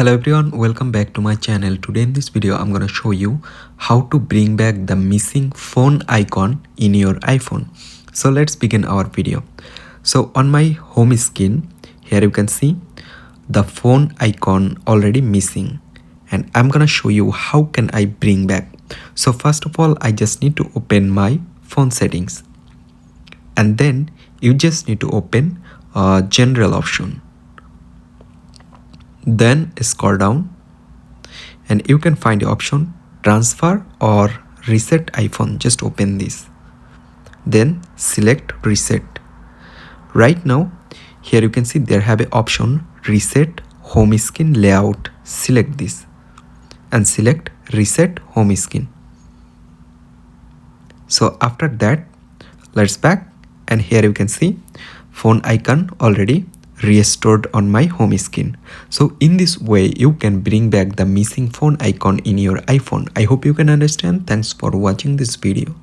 Hello everyone, welcome back to my channel. Today in this video I'm gonna show you how to bring back the missing phone icon in your iPhone. So let's begin our video. So on my home screen here you can see the phone icon already missing, and I'm gonna show you how can I bring back. So first of all, I just need to open my phone settings, and then you just need to open general option. Then scroll down and you can find the option transfer or reset iPhone. Just open this, then select reset. Right now here you can see there have a option reset home screen layout. Select this and select reset home screen. So after that, let's back, and here you can see phone icon already restored on my home screen. So in this way you can bring back the missing phone icon in your iPhone. I hope you can understand. Thanks for watching this video.